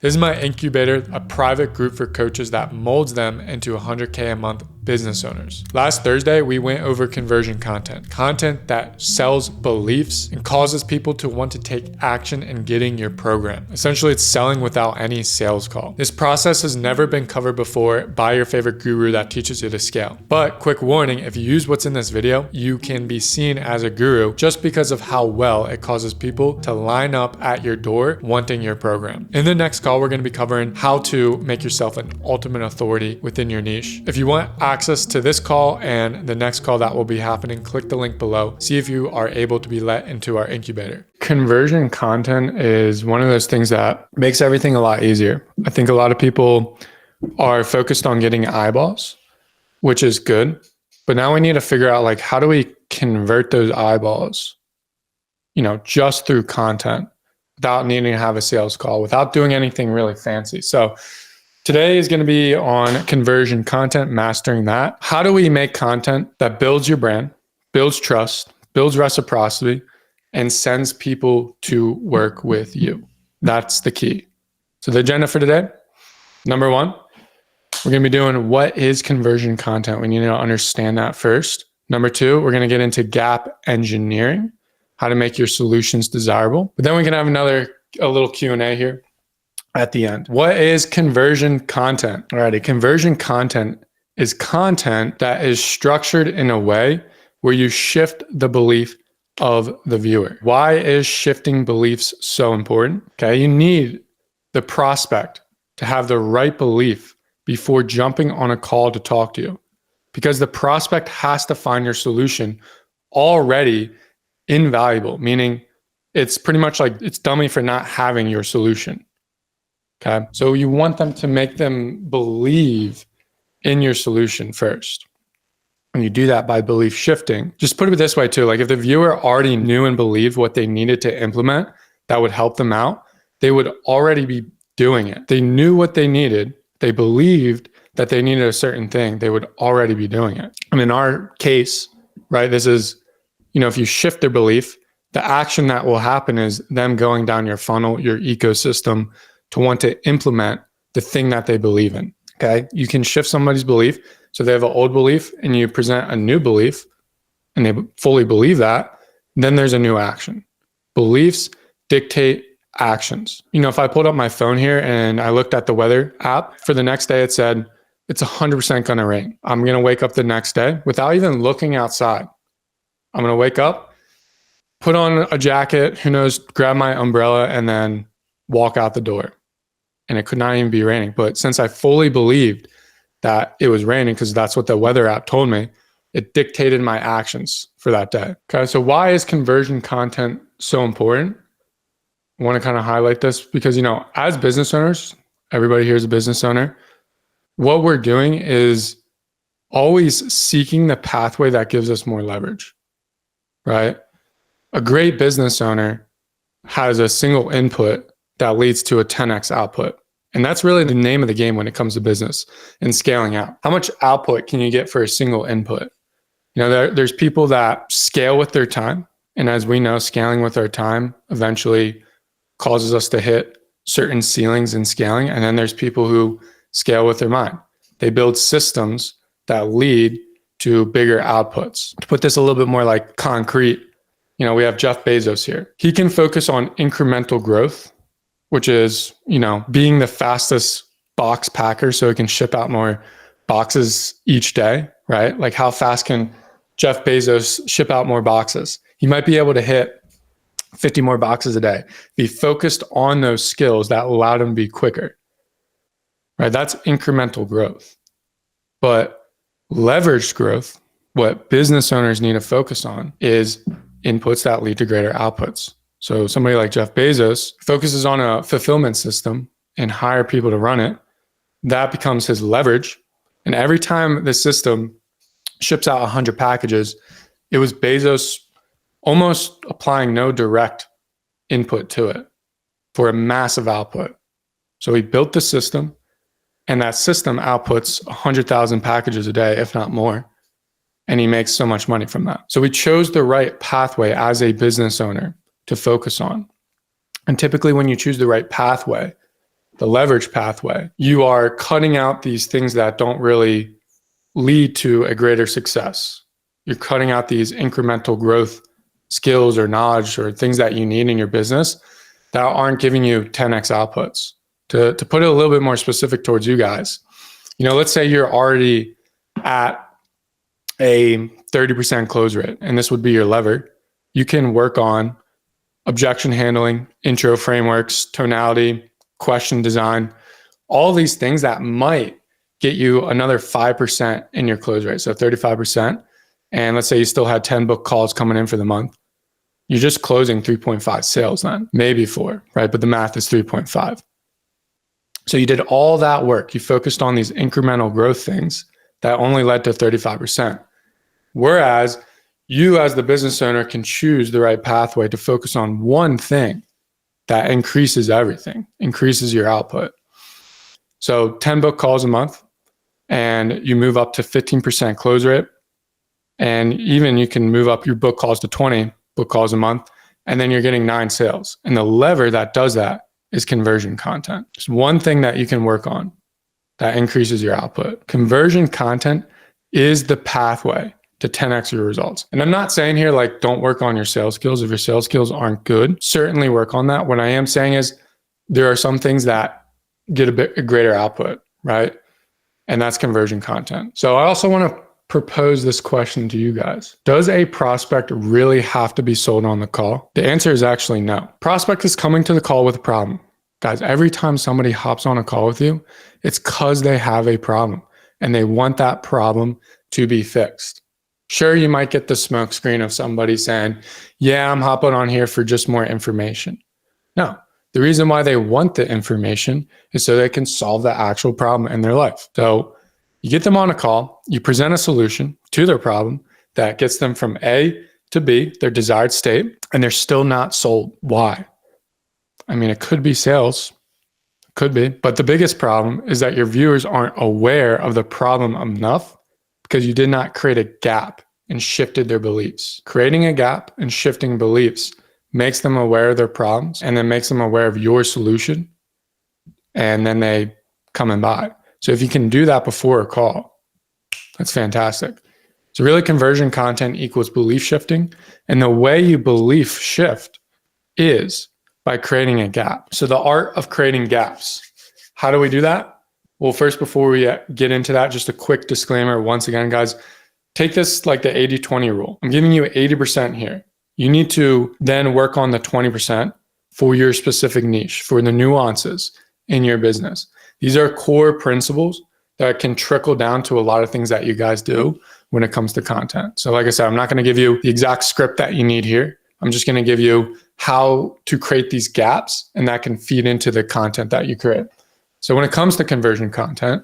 This is my incubator, a private group for coaches that molds them into 100K a month business owners. Last Thursday, we went over conversion content that sells beliefs and causes people to want to take action in getting your program. Essentially, it's selling without any sales call. This process has never been covered before by your favorite guru that teaches you to scale. But quick warning, if you use what's in this video, you can be seen as a guru just because of how well it causes people to line up at your door wanting your program. In the next call, we're going to be covering how to make yourself an ultimate authority within your niche. If you want access to this call and the next call that will be happening, click the link below. See if you are able to be let into our incubator. Conversion content is one of those things that makes everything a lot easier. I think a lot of people are focused on getting eyeballs, which is good. But now we need to figure out, like, how do we convert those eyeballs, just through content, without needing to have a sales call, without doing anything really fancy. So today is going to be on conversion content, mastering that. How do we make content that builds your brand, builds trust, builds reciprocity, and sends people to work with you? That's the key. So the agenda for today, number one, we're going to be doing what is conversion content. We need to understand that first. Number two, we're going to get into gap engineering, how to make your solutions desirable. But then we can have a little Q&A here at the end. What is conversion content? Alrighty, conversion content is content that is structured in a way where you shift the belief of the viewer. Why is shifting beliefs so important? Okay, you need the prospect to have the right belief before jumping on a call to talk to you, because the prospect has to find your solution already invaluable, meaning it's pretty much like it's dummy for not having your solution. Okay. So you want them to make them believe in your solution first. And you do that by belief shifting. Just put it this way too. Like, if the viewer already knew and believed what they needed to implement that would help them out, they would already be doing it. They knew what they needed. They believed that they needed a certain thing. They would already be doing it. And in our case, right, this is, if you shift their belief, the action that will happen is them going down your funnel, your ecosystem, to want to implement the thing that they believe in. Okay. You can shift somebody's belief. So they have an old belief and you present a new belief and they fully believe that. Then there's a new action. Beliefs dictate actions. If I pulled up my phone here and I looked at the weather app for the next day, it said it's 100% going to rain. I'm going to wake up the next day without even looking outside. I'm going to wake up, put on a jacket, who knows, grab my umbrella, and then walk out the door. And it could not even be raining. But since I fully believed that it was raining, because that's what the weather app told me, it dictated my actions for that day. Okay, so why is conversion content so important? I want to kind of highlight this because, as business owners, everybody here is a business owner. What we're doing is always seeking the pathway that gives us more leverage. Right? A great business owner has a single input that leads to a 10x output. And that's really the name of the game when it comes to business and scaling out. How much output can you get for a single input? There's people that scale with their time. And as we know, scaling with our time eventually causes us to hit certain ceilings in scaling. And then there's people who scale with their mind. They build systems that lead to bigger outputs. To put this a little bit more like concrete, we have Jeff Bezos here. He can focus on incremental growth, which is, being the fastest box packer so he can ship out more boxes each day, right? Like, how fast can Jeff Bezos ship out more boxes? He might be able to hit 50 more boxes a day. Be focused on those skills that allowed him to be quicker, right? That's incremental growth. But leveraged growth, what business owners need to focus on, is inputs that lead to greater outputs. So somebody like Jeff Bezos focuses on a fulfillment system and hire people to run it. That becomes his leverage. And every time the system ships out 100 packages, it was Bezos almost applying no direct input to it for a massive output. So he built the system, and that system outputs 100,000 packages a day, if not more. And he makes so much money from that. So we chose the right pathway as a business owner to focus on. And typically when you choose the right pathway, the leverage pathway. You are cutting out these things that don't really lead to a greater success. You're cutting out these incremental growth skills or knowledge or things that you need in your business that aren't giving you 10x outputs. To put it a little bit more specific towards you guys, let's say you're already at a 30% close rate, and this would be your lever. You can work on objection handling, intro frameworks, tonality, question design, all these things that might get you another 5% in your close rate. So 35%. And let's say you still had 10 book calls coming in for the month. You're just closing 3.5 sales then, maybe 4, right? But the math is 3.5. So you did all that work. You focused on these incremental growth things that only led to 35%. Whereas you as the business owner can choose the right pathway to focus on one thing that increases everything, increases your output. So 10 book calls a month, and you move up to 15% close rate. And even you can move up your book calls to 20 book calls a month, and then you're getting 9 sales. And the lever that does that is conversion content. It's one thing that you can work on that increases your output. Conversion content is the pathway to 10x your results. And I'm not saying here, like, don't work on your sales skills. If your sales skills aren't good, certainly work on that. What I am saying is there are some things that get a greater output, right? And that's conversion content. So I also want to propose this question to you guys. Does a prospect really have to be sold on the call? The answer is actually no. Prospect is coming to the call with a problem. Guys, every time somebody hops on a call with you, it's because they have a problem and they want that problem to be fixed. Sure, you might get the smoke screen of somebody saying, yeah, I'm hopping on here for just more information. No, the reason why they want the information is so they can solve the actual problem in their life. So you get them on a call, you present a solution to their problem that gets them from A to B, their desired state, and they're still not sold. Why? I mean, it could be sales, could be, but the biggest problem is that your viewers aren't aware of the problem enough because you did not create a gap and shifted their beliefs. Creating a gap and shifting beliefs makes them aware of their problems and then makes them aware of your solution, and then they come and buy. So if you can do that before a call, that's fantastic. So really, conversion content equals belief shifting. And the way you belief shift is by creating a gap. So the art of creating gaps. How do we do that? Well, first, before we get into that, just a quick disclaimer. Once again, guys, take this like the 80-20 rule. I'm giving you 80% here. You need to then work on the 20% for your specific niche, for the nuances in your business. These are core principles that can trickle down to a lot of things that you guys do when it comes to content. So like I said, I'm not going to give you the exact script that you need here. I'm just going to give you how to create these gaps, and that can feed into the content that you create. So when it comes to conversion content,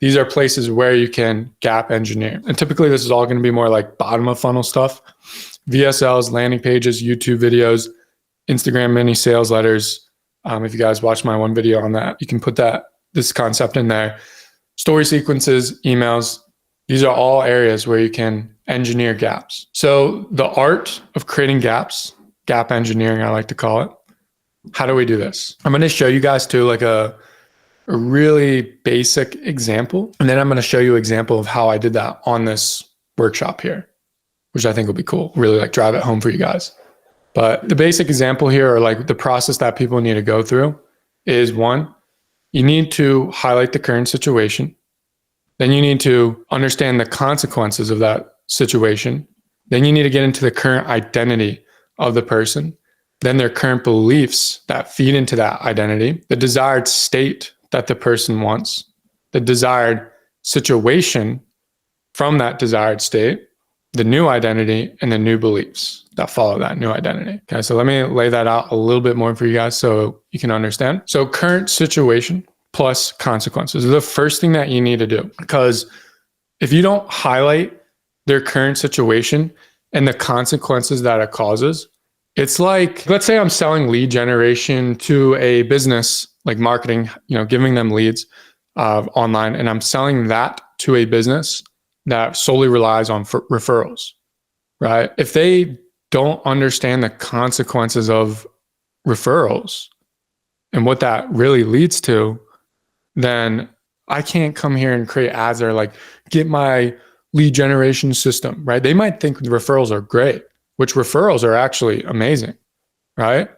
these are places where you can gap engineer. And typically this is all going to be more like bottom of funnel stuff, VSLs, landing pages, YouTube videos, Instagram mini sales letters. If you guys watch my one video on that, you can put this concept in there. Story sequences, emails, these are all areas where you can engineer gaps. So the art of creating gaps, gap engineering, I like to call it. How do we do this? I'm going to show you guys too, like a really basic example. And then I'm going to show you an example of how I did that on this workshop here, which I think will be cool. Really like drive it home for you guys. But the basic example here, or like the process that people need to go through, is one, you need to highlight the current situation. Then you need to understand the consequences of that situation. Then you need to get into the current identity of the person, then their current beliefs that feed into that identity, the desired state that the person wants, the desired situation from that desired state, the new identity, and the new beliefs that follow that new identity. Okay, so let me lay that out a little bit more for you guys so you can understand. So current situation plus consequences is the first thing that you need to do, because if you don't highlight their current situation and the consequences that it causes, it's like, let's say I'm selling lead generation to a business, like marketing, giving them leads online, and I'm selling that to a business that solely relies on referrals, right? If they don't understand the consequences of referrals, and what that really leads to, then I can't come here and create ads that are like, get my lead generation system, right? They might think the referrals are great, which referrals are actually amazing, right?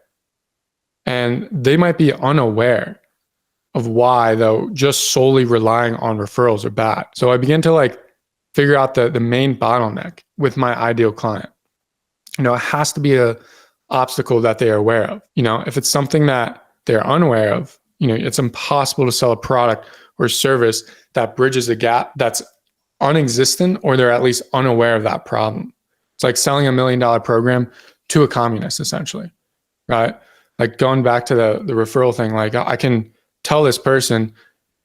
And they might be unaware of why, though, just solely relying on referrals are bad. So I began to like figure out the main bottleneck with my ideal client. It has to be a obstacle that they are aware of. If it's something that they're unaware of, it's impossible to sell a product or service that bridges a gap that's unexistent, or they're at least unaware of that problem. It's like selling $1 million program to a communist, essentially, right? Like going back to the referral thing, like I can tell this person,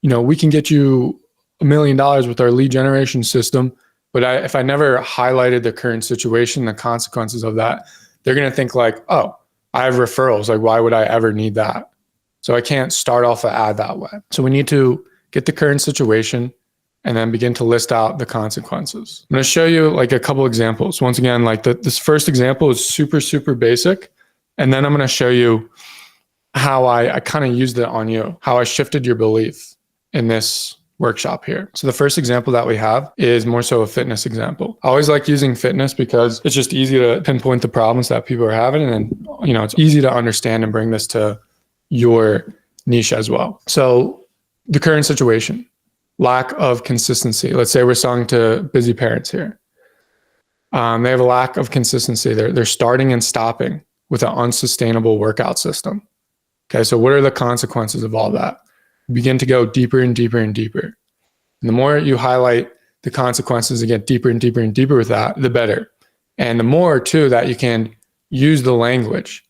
we can get you $1 million with our lead generation system. But if I never highlighted the current situation, the consequences of that, they're going to think like, oh, I have referrals. Like, why would I ever need that? So I can't start off an ad that way. So we need to get the current situation and then begin to list out the consequences. I'm going to show you like a couple examples. Once again, like this first example is super, super basic. And then I'm going to show you how I kind of used it on you, how I shifted your belief in this workshop here. So the first example that we have is more so a fitness example. I always like using fitness because it's just easy to pinpoint the problems that people are having. And then, it's easy to understand and bring this to your niche as well. So the current situation, lack of consistency. Let's say we're selling to busy parents here. They have a lack of consistency. They're starting and stopping with an unsustainable workout system. Okay, so what are the consequences of all that? You begin to go deeper and deeper and deeper. And the more you highlight the consequences and get deeper and deeper and deeper with that, the better. And the more too that you can use the language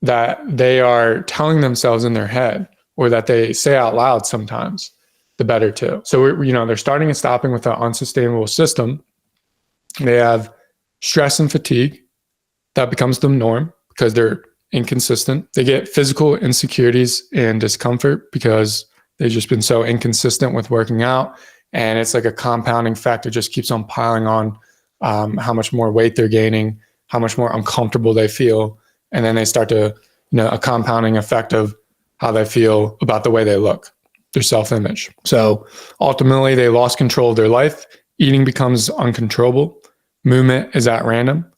that they are telling themselves in their head or that they say out loud sometimes, the better too. So they're starting and stopping with an unsustainable system. They have stress and fatigue. That becomes the norm because they're inconsistent. They get physical insecurities and discomfort because they've just been so inconsistent with working out. And it's like a compounding effect. It just keeps on piling on how much more weight they're gaining, how much more uncomfortable they feel. And then they start to, a compounding effect of how they feel about the way they look, their self-image. So ultimately, they lost control of their life. Eating becomes uncontrollable. Movement is at random.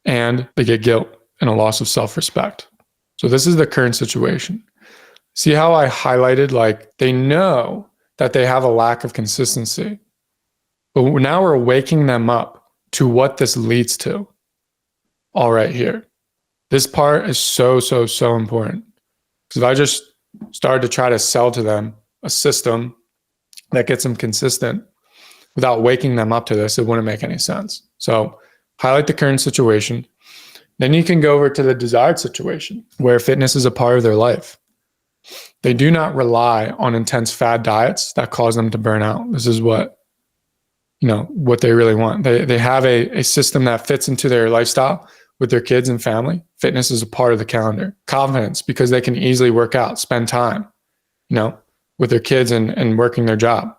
And they get guilt and a loss of self-respect. So this is the current situation. See how I highlighted, like they know that they have a lack of consistency, but now we're waking them up to what this leads to. All right here. This part is so, so, so important. Because if I just started to try to sell to them a system that gets them consistent without waking them up to this, it wouldn't make any sense. So highlight the current situation. Then you can go over to the desired situation where fitness is a part of their life. They do not rely on intense fad diets that cause them to burn out. This is what they really want. They have a system that fits into their lifestyle with their kids and family. Fitness is a part of the calendar. Confidence, because they can easily work out, spend time, with their kids and working their job.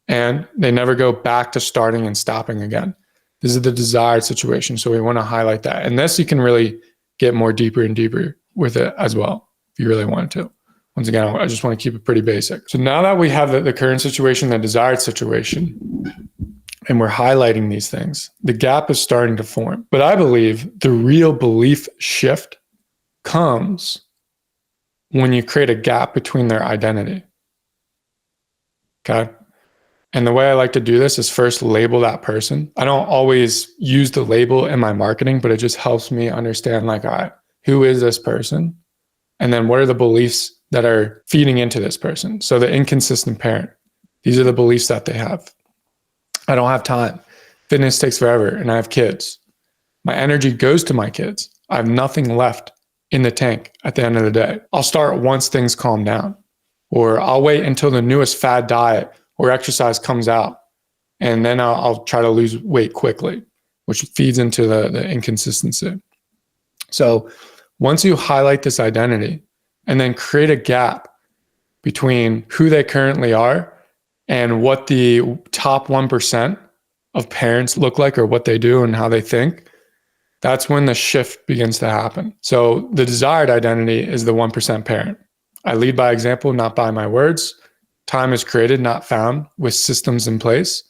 And they never go back to starting and stopping again. This is the desired situation. So we want to highlight that. And this, you can really get more deeper and deeper with it as well, if you really wanted to. Once again, I just want to keep it pretty basic. So now that we have the current situation, the desired situation, and we're highlighting these things, the gap is starting to form. But I believe the real belief shift comes when you create a gap between their identity. Okay? And the way I like to do this is first label that person. I don't always use the label in my marketing, but it just helps me understand, like, all right, who is this person? And then what are the beliefs that are feeding into this person? So the inconsistent parent, these are the beliefs that they have. I don't have time. Fitness takes forever, and I have kids. My energy goes to my kids. I have nothing left in the tank at the end of the day. I'll start once things calm down, or I'll wait until the newest fad diet or exercise comes out, and then I'll try to lose weight quickly, which feeds into the inconsistency. So once you highlight this identity and then create a gap between who they currently are and what the top 1% of parents look like or what they do and how they think, that's when the shift begins to happen. So the desired identity is the 1% parent. I lead by example, not by my words. Time is created, not found, with systems in place.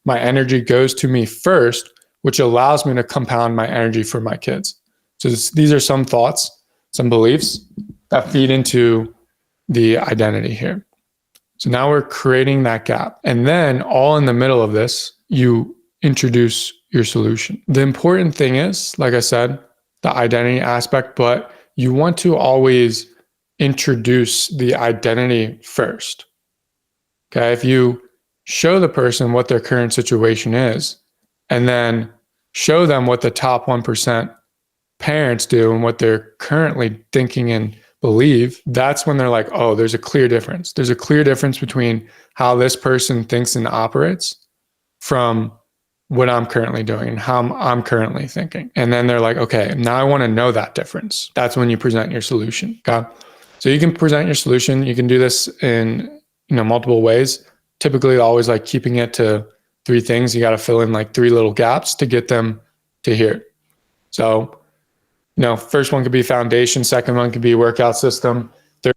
My energy goes to me first, which allows me to compound my energy for my kids. So these are some thoughts, some beliefs that feed into the identity here. So now we're creating that gap. And then all in the middle of this, you introduce your solution. The important thing is, like I said, the identity aspect, but you want to always introduce the identity first. Okay, if you show the person what their current situation is, and then show them what the top 1% parents do and what they're currently thinking and believe, that's when they're like, oh, there's a clear difference. There's a clear difference between how this person thinks and operates from what I'm currently doing and how I'm currently thinking. And then they're like, okay, now I want to know that difference. That's when you present your solution. Okay. So you can present your solution. You can do this in multiple ways. Typically, always like keeping it to 3 things. You got to fill in like 3 little gaps to get them to hear. So, first one could be foundation. Second one could be workout system. Third,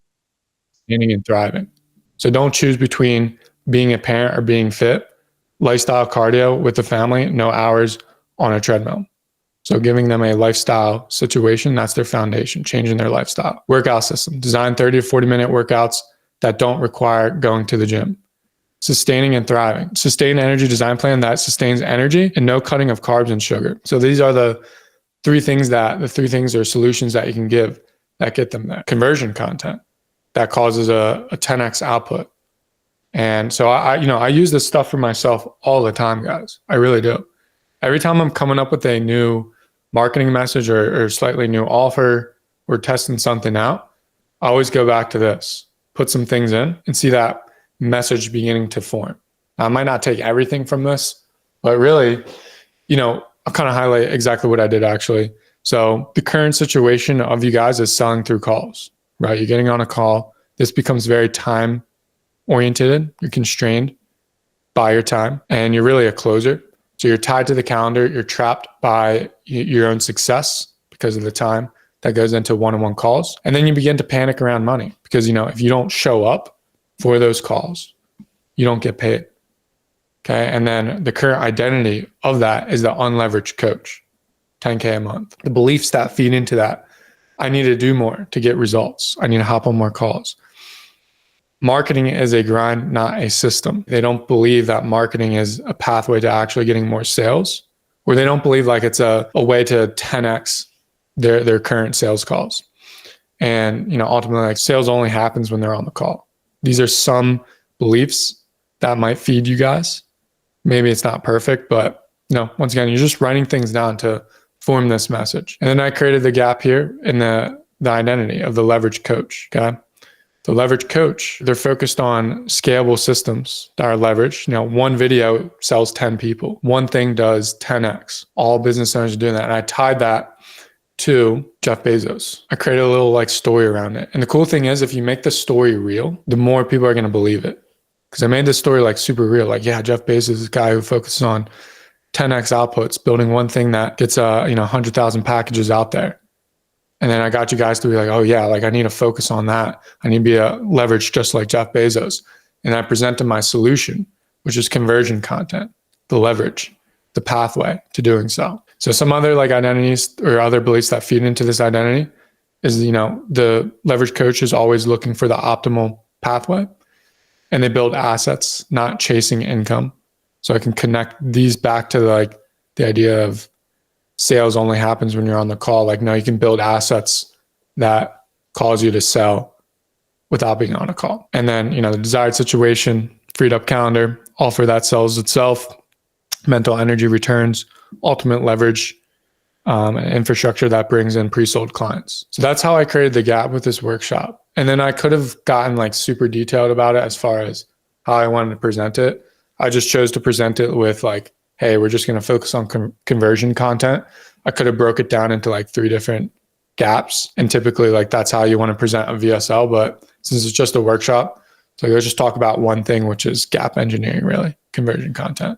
standing and thriving. So don't choose between being a parent or being fit. Lifestyle cardio with the family, no hours on a treadmill. So giving them a lifestyle situation, that's their foundation, changing their lifestyle. Workout system, design 30 to 40 minute workouts that don't require going to the gym. Sustaining and thriving, sustain energy design plan that sustains energy and no cutting of carbs and sugar. So these are the 3 things or solutions that you can give that get them there. Conversion content that causes a 10x output. And so I use this stuff for myself all the time, guys. I really do. Every time I'm coming up with a new marketing message or slightly new offer, or testing something out, I always go back to this, put some things in and see that message beginning to form. Now, I might not take everything from this, but really, I'll kind of highlight exactly what I did actually. So the current situation of you guys is selling through calls, right? You're getting on a call. This becomes very time oriented. You're constrained by your time and you're really a closer. So you're tied to the calendar. You're trapped by your own success because of the time that goes into one-on-one calls. And then you begin to panic around money because, if you don't show up for those calls, you don't get paid. Okay. And then the current identity of that is the unleveraged coach, 10K a month. The beliefs that feed into that, I need to do more to get results. I need to hop on more calls. Marketing is a grind, not a system. They don't believe that marketing is a pathway to actually getting more sales, or they don't believe like it's a way to 10x their current sales calls. And, ultimately like sales only happens when they're on the call. These are some beliefs that might feed you guys. Maybe it's not perfect, but once again, you're just writing things down to form this message. And then I created the gap here in the identity of the leverage coach. Okay. The leverage coach, they're focused on scalable systems that are leveraged. One video sells 10 people. One thing does 10x. All business owners are doing that. And I tied that to Jeff Bezos. I created a little story around it. And the cool thing is if you make the story real, the more people are going to believe it. Because I made this story super real. Jeff Bezos is a guy who focuses on 10x outputs, building one thing that gets 100,000 packages out there. And then I got you guys to be like, oh yeah, I need to focus on that. I need to be leveraged just like Jeff Bezos. And I presented my solution, which is conversion content, the leverage, the pathway to doing so. So some other identities or other beliefs that feed into this identity is, the leverage coach is always looking for the optimal pathway, and they build assets, not chasing income. So I can connect these back to the idea of sales only happens when you're on the call. No, you can build assets that cause you to sell without being on a call. And then, the desired situation, freed up calendar, offer that sells itself, mental energy returns, ultimate leverage, and infrastructure that brings in pre-sold clients. So that's how I created the gap with this workshop. And then I could have gotten super detailed about it as far as how I wanted to present it. I just chose to present it with hey, we're just going to focus on conversion content. I could have broke it down into 3 different gaps. And typically that's how you want to present a VSL. But since it's just a workshop, so let's just talk about one thing, which is gap engineering, really, conversion content.